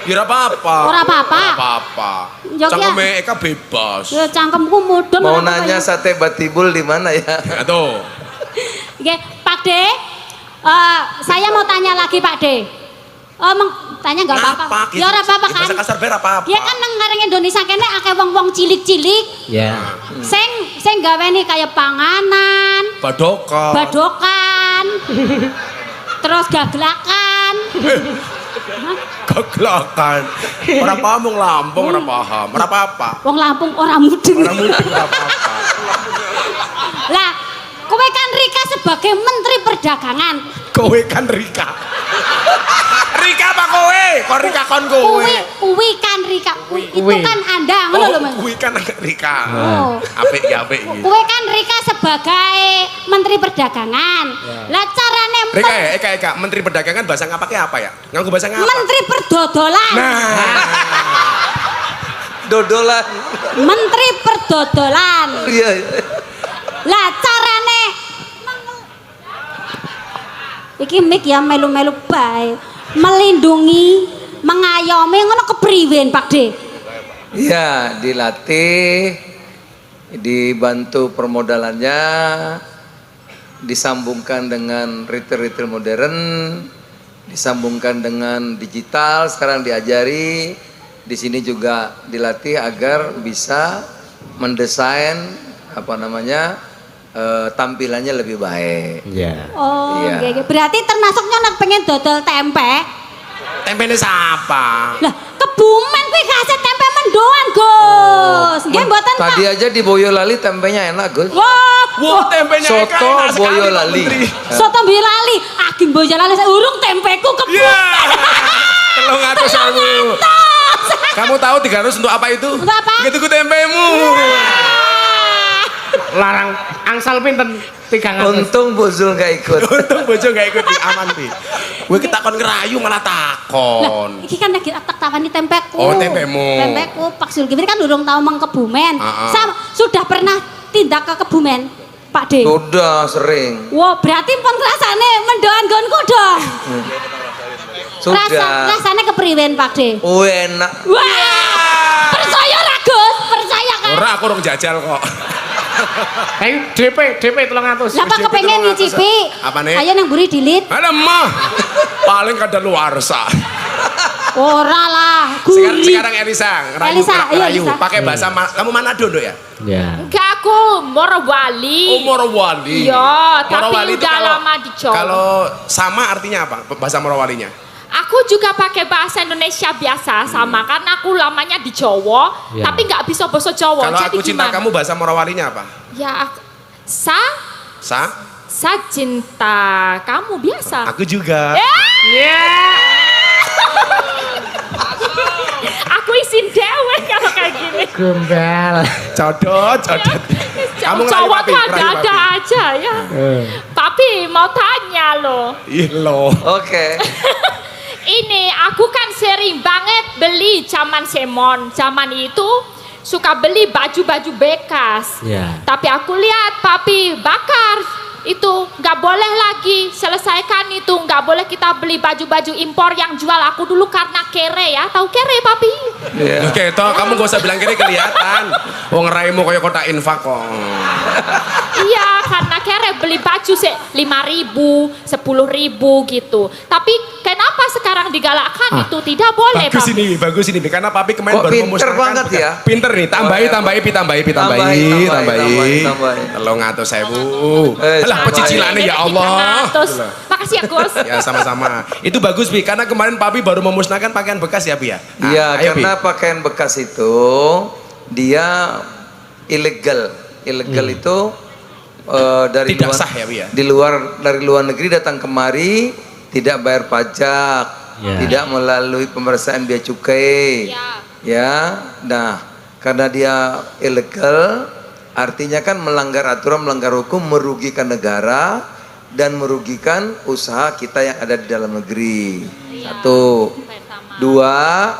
ya ora apa-apa. Ora apa-apa. Ora apa-apa. Jok, Cangkeme Eka bebas. Ya cangkemku modern. Mau ora apa-apa, nanya ya. sate batibul di mana ya? Ya tuh. Oke, Pak De. Saya mau tanya lagi Pak De. Tanya nggak apa-apa. Ya ora apa-apa kan? Bahasa kasar ber apa-apa. Ya kan nang ngareng Indonesia kene akeh wong-wong cilik-cilik. Ya. Sing gaweni kayak panganan, badokan. Terus gaglakan. Gaglakan. Ora paham wong Lampung, ora paham. Ora apa-apa. Wong Lampung ora mudeng. Ora mudeng ora apa-apa. Lah, Kowe kan Rika sebagai Menteri Perdagangan. Kowe kan Rika. Rika apa kowe? Kok Rika kon kowe? Kuwi kan Rika. Itu kan Anda, ngono lho Mas. Kuwi kan Rika. Oh. Apik ya apik iki. Kowe kan Rika sebagai Menteri Perdagangan. Lah carane Eka, Menteri Perdagangan bahasa ngapake apa ya? Nganggo bahasa ngapa? Menteri Perdodolan. Nah. Dodolan. Menteri Perdodolan. Iya. Lah carane iki mik ya melu-melu bae. Melindungi, mengayomi ngono kepriwen Pak De? Iya, dilatih, dibantu permodalannya, disambungkan dengan retail-retail modern, disambungkan dengan digital, sekarang diajari. Di sini juga dilatih agar bisa mendesain tampilannya lebih baik. Iya. Oh, Iya. nggih. Berarti termasuknya nek pengen dodol tempe. Tempene siapa? Lah, Kebumen kuwi kasih tempe mendoan, Gus. Nggih mboten Pak. Tadi aja di Boyolali tempenya enak, Gus. Wah, tempenya Eka Soto enak sekali, Pak Boyolali. Menteri. Soto Boyolali, ageng Boyolali urung tempeku Kebumen. Yeah. 300.000. Kamu tahu 300 untuk apa itu? Untuk apa? Gitu ku tempemu. Larang angsal pinten 300. Untung Bozul gak ikut. Untung bojo gak ikut aman pi. Kowe ketakon ngerayu malah takon. Iki kan lagi tak tawani tempeku. Oh, tempemu. Tempeku Pak Zulkifli kan urung tahu mang Kebumen. Sudah pernah tindak ke Kebumen, Pak De? Sudah sering. Wah, berarti pun rasane mendoan gonku dong. Sudah. Rasane kepriwen Pak De? Oh, enak. Wah! Percaya ra Gus? Percaya kan? Ora aku urung jajal kok. Ayo DP 300. Lah Pak kepengen nyicipi. Apane? Ayo nang mburi dilit. Ada mah. Paling kada luarsa. Ora lah, gurih. Sekarang Elisa, ngerayu. Pakai bahasa kamu Manado, Nduk ya? Ya. Enggak, aku Morowali. Oh, Morowali. Iya, tapi Morowali itu udah kalau- lama di Jawa. Kalau sama artinya apa? Bahasa Morowalinya? Aku juga pakai bahasa Indonesia biasa sama karena aku lamanya di Jawa, Ya. tapi nggak bisa bahasa Jawa. Kalau Jadi aku cinta gimana? kamu bahasa Morowalinya apa? Ya, Sa? sa cinta kamu biasa. Aku juga. Aku isin dewe kalau kayak gini. Gombal. Codot. Kamu ngerayu Jawa papi, tuh ngerayu ada papi. aja ya. Papi mau tanya loh. Ih lo. Oke. Ini aku kan sering banget beli zaman Semon. Zaman itu suka beli baju-baju bekas. Ya. Tapi aku lihat papi bakar itu nggak boleh lagi, selesaikan itu, nggak boleh kita beli baju-baju impor yang jual aku dulu karena kere ya, tahu kere papi? Iya. Oke, toh kamu gak usah bilang kiri kelihatan. Wong ngeraimu kayak kotak infak kok. Iya, karena kere beli baju 5.000, 10.000 gitu. Tapi kenapa sekarang digalakkan itu tidak boleh Bagus papi? bagus ini. Karena papi kemarin Kok baru pinter memusnahkan banget bekas. ya? Pinter nih, tambahi. 300.000. Alah pecicilannya ya Allah. Makasih ya Gus. Ya sama-sama. Itu bagus Bi, karena kemarin papi baru memusnahkan pakaian bekas ya Bi ya. Nah, Iya, ayo, Bi. karena pakaian bekas itu dia ilegal. Ilegal itu dari Tidak luar, sah ya, Bi ya? dari luar negeri datang kemari tidak bayar pajak, Ya. tidak melalui pemeriksaan bea cukai. Ya. Nah, karena dia ilegal artinya kan melanggar aturan, melanggar hukum, merugikan negara dan merugikan usaha kita yang ada di dalam negeri. Satu. Dua,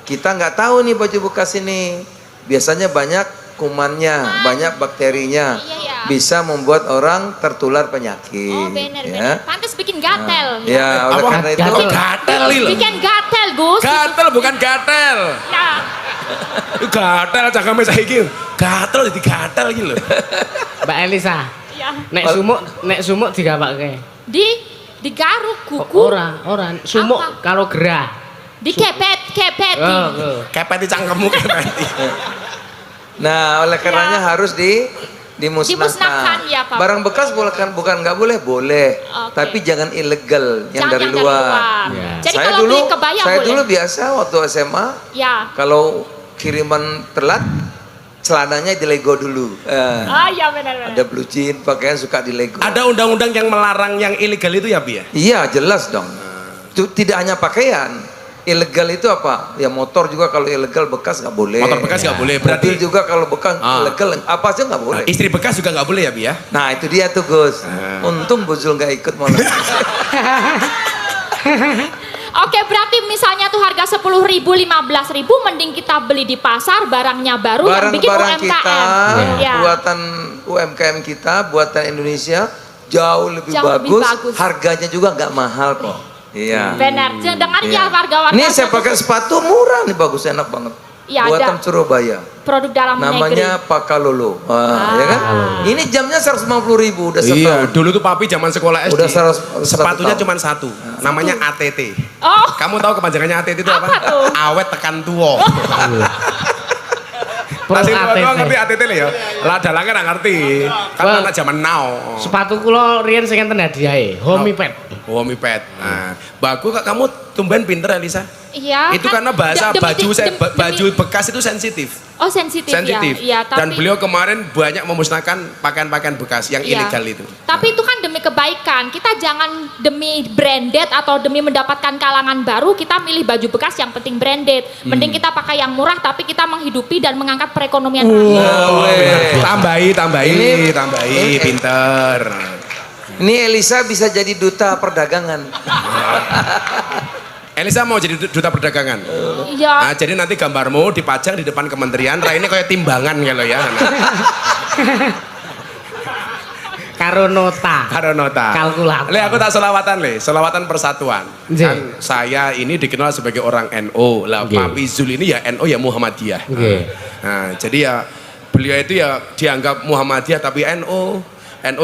kita nggak tahu nih baju bekas ini. Biasanya banyak kumannya, banyak bakterinya. Bisa membuat orang tertular penyakit. Oh bener, ya. Pantes bikin gatel. Ya, oleh Apa? karena itu Gatel. Gatel lho. Bikin gatel Gus. Gatel bukan gatel. Nah, Gatel cangkeme saiki. Gatel jadi gatel iki lho. Mbak Elisa, ya. nek sumuk digawake. Digaruk kuku. Ora, sumuk Apa? karo gerah. Dikepet. Oh. Kepeti cangkemmu kepeti. Nah, oleh karenanya harus Dimusnahkan, dimusnahkan. ya, Pak. Barang bekas bukan nggak boleh, boleh. Oke. Tapi jangan ilegal yang Jangan dari yang luar. Ya. Jadi kalau beli kebaya saya boleh. dulu biasa waktu SMA Ya. kalau kiriman telat celananya dilego dulu. Iya benar. Ada blue jean, pakaian suka dilego. Ada undang-undang yang melarang yang ilegal itu ya, Bi ya? Iya, jelas dong. Itu tidak hanya pakaian. Ilegal itu apa? Ya motor juga kalau ilegal bekas nggak boleh. Motor bekas nggak boleh. Berarti mobil juga kalau bekas ilegal apa aja nggak boleh. Istri bekas juga nggak boleh ya, Bi ya? Nah itu dia tuh Gus. Untung Bu Zul nggak ikut malah. Oke, berarti misalnya tuh harga 10.000, 15.000, mending kita beli di pasar, barangnya baru, yang bikin Barang-barang UMKM. kita, Ya. buatan UMKM kita, buatan Indonesia jauh lebih bagus. Harganya juga nggak mahal kok. Iya. Benar. Dengan ya warga-warga. Ini saya pakai sepatu murah nih, bagus, enak banget. Ya, buatan ada. Surabaya. Produk dalam negeri. Namanya Pakalolo. Ya kan? Ini jamnya 150.000 udah setahun. Iya, dulu tuh papi zaman sekolah SD. Udah sepatunya cuma satu. Namanya ATT. Oh. Kamu tahu kepanjangannya ATT itu apa? Apa tuh? Awet tekan tuwo. Masih tua ngerti ATT le ya? Lah dalangnya nggak ngerti. Kan anak zaman now. Sepatu kula riyen sing enten hadiahe, Homipad. Homipad. Nah, bagus Kak, kamu tumben pinter Elisa. Iya. Itu karena bahasa baju bekas itu sensitif. Oh, sensitif. Ya. Dan beliau kemarin banyak memusnahkan pakaian-pakaian bekas yang ilegal itu. Tapi itu kan demi kebaikan. Kita jangan demi branded atau demi mendapatkan kalangan baru kita milih baju bekas, yang penting branded. Mending kita pakai yang murah tapi kita menghidupi dan mengangkat perekonomian rakyat. Tambahi, pinter. Ini Elisa bisa jadi duta perdagangan. Elisa mau jadi duta perdagangan. Iya. Nah, jadi nanti gambarmu dipajang di depan kementerian. Ini kayak timbangan kalau ya. Karo nota. Kalkulator. Aku tak selawatan selawatan persatuan. Kan saya ini dikenal sebagai orang NU. Lah Papi Zul ini ya NU ya Muhammadiyah. Nah, jadi ya beliau itu ya dianggap Muhammadiyah tapi NU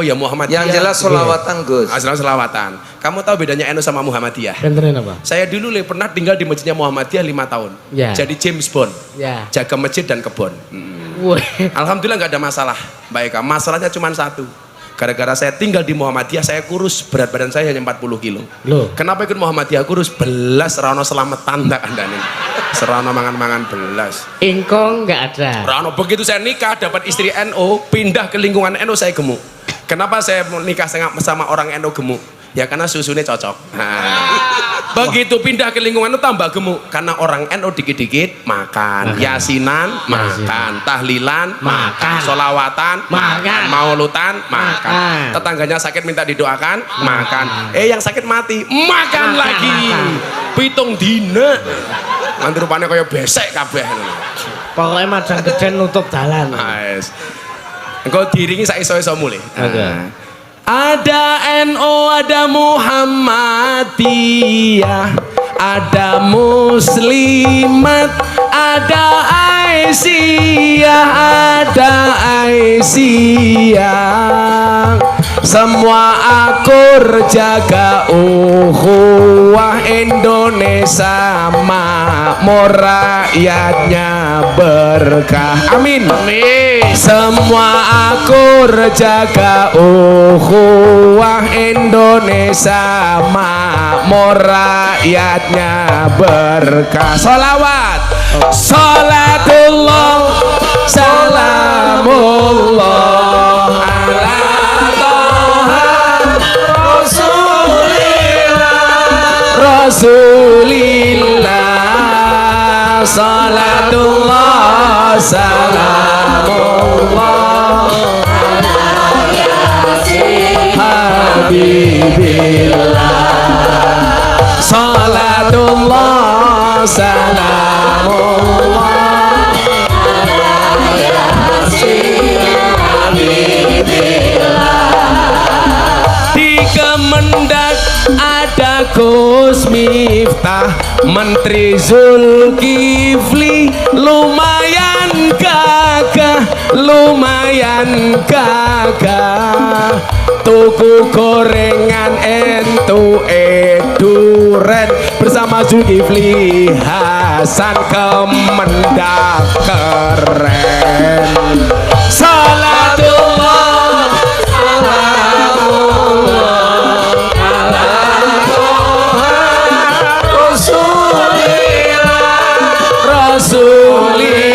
ya Muhammadiyah. Yang jelas selawatan Gus. Selawatan. Kamu tahu bedanya NU sama Muhammadiyah? Beneran apa? Saya dulu pernah tinggal di masjidnya Muhammadiyah 5 tahun. Ya. Jadi James Bond. Ya. Jaga masjid dan kebon. Alhamdulillah nggak ada masalah. Baik, masalahnya cuma satu. Gara-gara saya tinggal di Muhammadiyah, saya kurus, berat badan saya hanya 40 kilo. Loh. Kenapa ikut Muhammadiyah kurus? Belas Rano selametan tak Anda nih. Serana mangan-mangan belas. Ingkong nggak ada. Rano begitu saya nikah dapat istri NU, pindah ke lingkungan NU saya gemuk. Kenapa saya nikah sama orang NU gemuk? Ya karena susunya cocok. Begitu pindah ke lingkungan itu tambah gemuk. Karena orang NU dikit-dikit makan. Yasinan makan. Tahlilan makan. Solawatan makan. Maulutan makan. Tetangganya sakit minta didoakan makan. Yang sakit mati makan lagi. Pitung dina. Nanti rupanya kayak besek kabeh. Pokoknya macam geden nutup dalan. Engkau diringi iso-iso mulai. Ada NU, ada Muhammadiyah, ada Muslimat, ada Aisyah, ada Aisyah. Semua akur jaga ukhuwah Indonesia makmur, rakyatnya berkah. Amin. Semua akur jaga ukhuwah Indonesia makmur, rakyatnya berkah. Sholawat. Sholatullah salamullah ala Rasulillah, salatullah salamullah ala yasin habibillah, salatullah salamullah ala yasin habibillah. Di Kemendak ada Gus Miftah, Menteri Zulkifli, lumayan gagah, tuku gorengan entu duren bersama Zulkifli Hasan, Kemendak keren. Salatullah Rasulillah,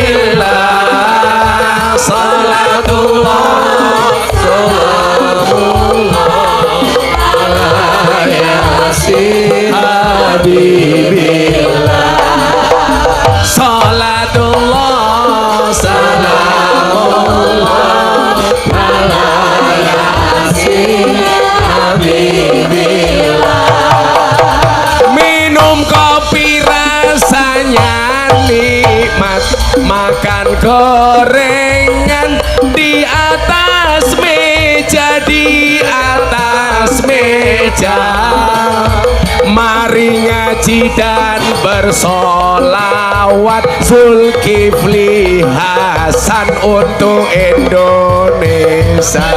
ngaji dan bersolawat Zulkifli Hasan untuk Indonesia.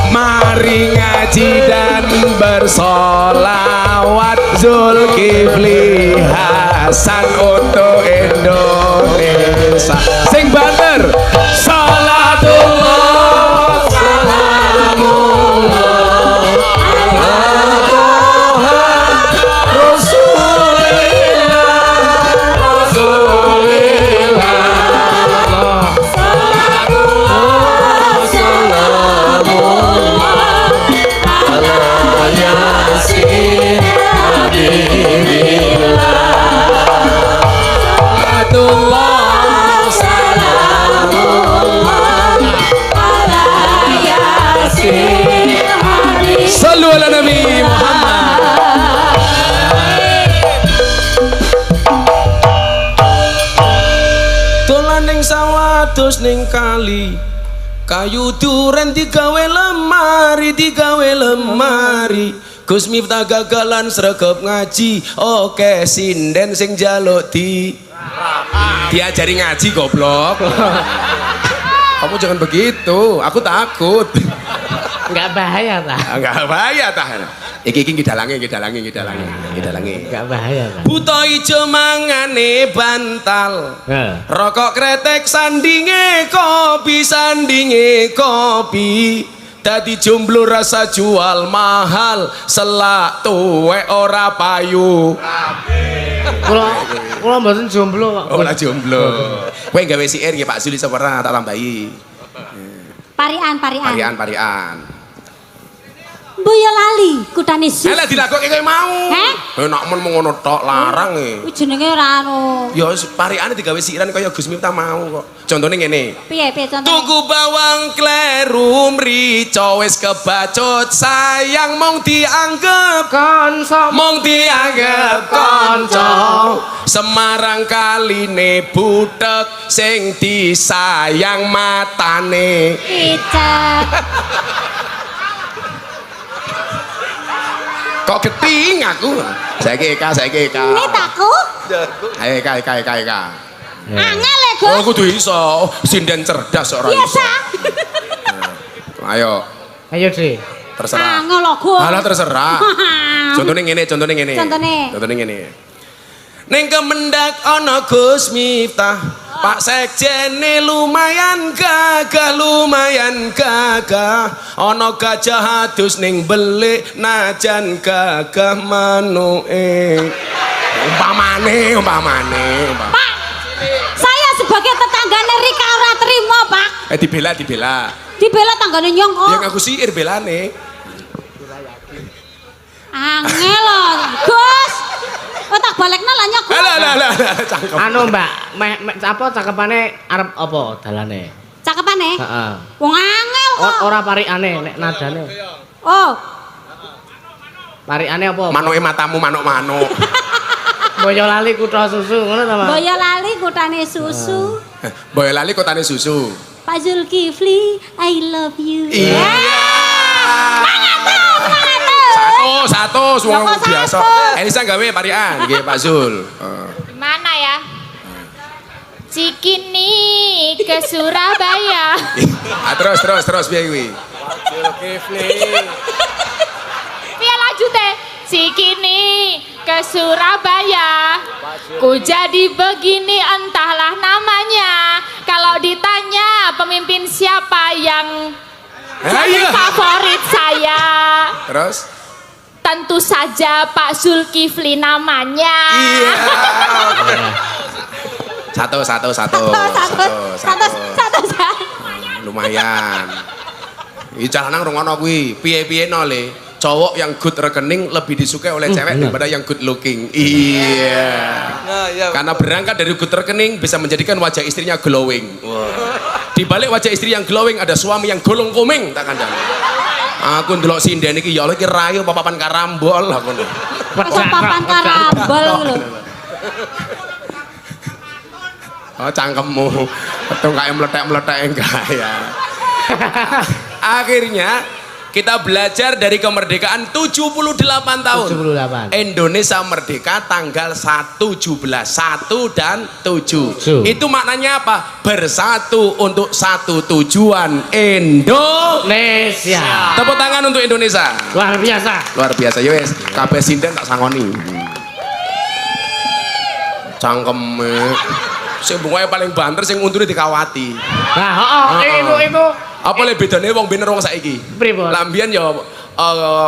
Mari ngaji dan bersolawat Zulkifli Hasan untuk Indonesia. Sing banter. Salatullah salamullah ala Tuhan Rasulillah Rasulillah. Salatullah salamullah ala Yasin Habibillah. Salatullah salamullah ala Yasin Habibillah. Sallu ala Nabi Muhammad. Dolan ning sawah dos ning kali, kayu duren digawe lemari, digawe lemari. Gus Miftah gagalan sregep ngaji, oke sinden sing njaluk diajari ngaji goblok. Kamu jangan begitu, aku takut. Enggak bahaya tah. Enggak bahaya tah. Iki ngidalangi. Enggak bahaya tah. Buta ijo mangane bantal. Rokok kretek sandinge kopi. Dadi jomblo rasa jual mahal, selak tuwek ora payu. Kula mboten jomblo kok. Ora jomblo. Kowe gawe siir nggih Pak Zuli sepera tak tambahi. Parian. Boyo lali kutane susu. Lah dilakoke kowe mau. Enak men ngono tok larang e. Kuwi jenenge ora anu. Ya pariane digawe siiran kaya Gus Miftah mau kok. Contone ngene. Piye contone? Tuku bawang kleru mrica wis kebacut sayang mong dianggep kanca. Semarang kaline butek sing disayang matane. Kicap. Kok geting aku? Saiki Eka. Ini takku. Ayo Eka. Angel ya, Gus. Oh, kudu iso. Sinden cerdas ora iso. Biasa. Ayo, Dri. terserah. Angel lho, Gus. Alah terserah. Contohnya ngene. Contohnya? Contohnya ngene. Ning Kemendak ana Gus Miftah, Pak Sekjene lumayan gagah. Ana gajah adus ning belik najan gagah manuke. Umpamane. Pak, saya sebagai tetanggane Rika ora terima, Pak. Dibela. Dibela tanggane nyong kok. Ya ngaku siir belane. Angel lho, Gus. Oh tak balekna lah nyok. Lah, cangkem. Anu Mbak, apa cakepane arep apa dalane? Cakepane? Heeh. Wong angel kok. Ora parikane nek nadane. Oh. Parikane apa? Manuke matamu manuk-manuk. Boyolali kutha susu ngono ta, Mas? Boyolali kutane susu. Boyolali kotane susu. Pak Zulkifli, I love you. Iya. Satu, wong biasa. Elisa gawe parian nggih Pak Zul. Gimana ya? Cikini ke Surabaya. Terus piye kuwi? Piye lanjute? Cikini ke Surabaya. Ku jadi begini entahlah namanya. Kalau ditanya pemimpin siapa yang jadi favorit saya? Terus? Tentu saja Pak Zulkifli namanya. Iya. Satu. Lumayan. Iki jalanan rungono kuwi. Piye-piye no le. Cowok yang good rekening lebih disukai oleh cewek daripada yang good looking. Iya. Karena berangkat dari good rekening bisa menjadikan wajah istrinya glowing. Di balik wajah istri yang glowing ada suami yang golong komeng tak kandang. Aku ndelok sinden iki ya Allah iki rayu papan karambol aku. Papan karambol lho. Oh cangkemmu. Betul kayak meletek-meletek enggak ya. Akhirnya kita belajar dari kemerdekaan 78 tahun. 78. Indonesia merdeka tanggal 1/17, 1 dan 7. Itu maknanya apa? Bersatu untuk satu tujuan, Indonesia. Tepuk tangan untuk Indonesia. Luar biasa. Luar biasa. Ya wes, kabeh sinden tak sangoni. Cangkeme. Sing bungae paling banter sing untune dikawati. Nah, itu. Apa le bedane wong bener wong saiki? Pripun? Lambian ya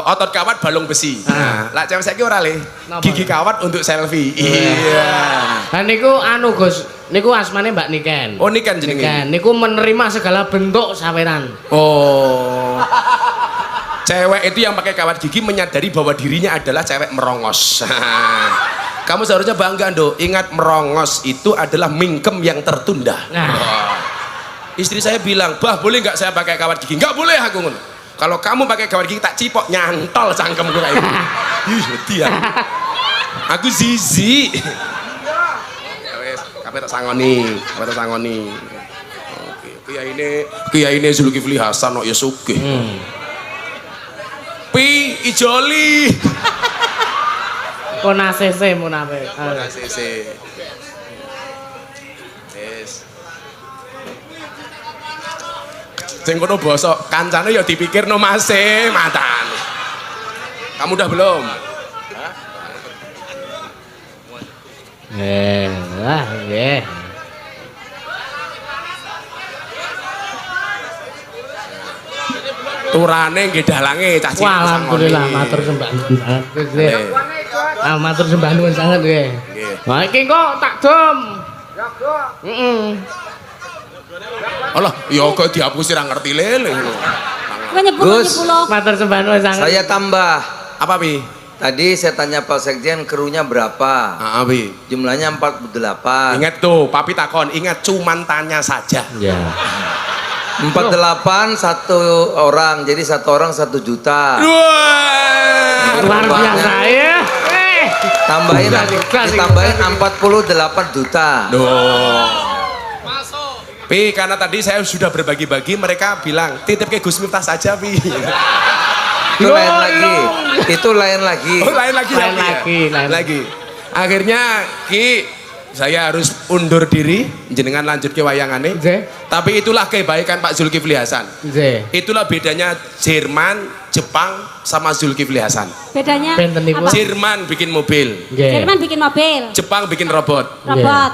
otot kawat balung besi. Nah, lak cewek saiki ora le. Gigi kawat untuk selfie. Iya. Lah niku anu Gus, niku asmane Mbak Niken. Oh, Niken jenenge. Niken niku menerima segala bentuk saweran. Oh. Cewek itu yang pakai kawat gigi menyadari bahwa dirinya adalah cewek merongos. Kamu seharusnya bangga, Nduk. Ingat, merongos itu adalah mingkem yang tertunda. Nah. Istri saya bilang, "Bah, boleh nggak saya pakai kawat gigi?" "Nggak boleh," aku ngono. "Kalau kamu pakai kawat gigi tak cipok nyantol cangkemku kayak gitu." Ih, dia. Aku zizi. Ya wes, kabeh tak sangoni. Oke, Kiai ini Zulkifli Hasan kok ya sugih. Pi ijoli. Konasese munafe. Konasese. Yes. Sing kono basa kancane ya dipikirno masih mantan. Kamu udah belum? Nggih. Turane nggih dalange cah cilik. Alhamdulillah matur sembah nuwun sanget. Matur sembah nuwun sanget nggih. Wah iki kok tak dom. Heeh. Alah, ya kok dihapusi ra ngerti lele ngono. Gus, matur sembah nuwun sanget. Saya tambah. Apa, Pi? Tadi saya tanya Pak Sekjen krunya berapa? Pi. Jumlahnya 48. Ingat tuh, Papi takon, ingat cuman tanya saja. Ya. 48 satu orang, jadi satu orang 1 juta. Luar biasa ya. Tambahin lagi, ditambahin 48 juta. Pi, karena tadi saya sudah berbagi-bagi, mereka bilang titip ke Gus Miftah saja, Pi. Itu lain lagi. Itu lain lagi. Oh, lain lagi. Akhirnya Ki, saya harus undur diri, jenengan lanjut ke wayangane. Tapi itulah kebaikan Pak Zulkifli Hasan. Itulah bedanya Jerman, Jepang sama Zulkifli Hasan. Bedanya apa? Jerman bikin mobil. Jerman bikin mobil. Jepang bikin robot.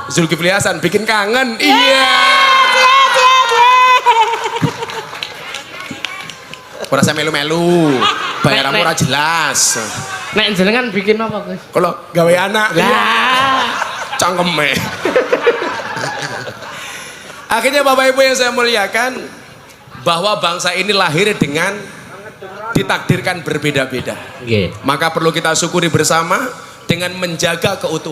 Zulkifli Hasan bikin kangen. Iya. Ora saya melu-melu. Bayaranmu ora jelas. Nek jenengan bikin apa, Gus? Kalau gawe anak. Lah. Cangkeme. Akhirnya Bapak Ibu yang saya muliakan, bahwa bangsa ini lahir dengan ditakdirkan berbeda-beda. Maka perlu kita syukuri bersama dengan menjaga keutuhan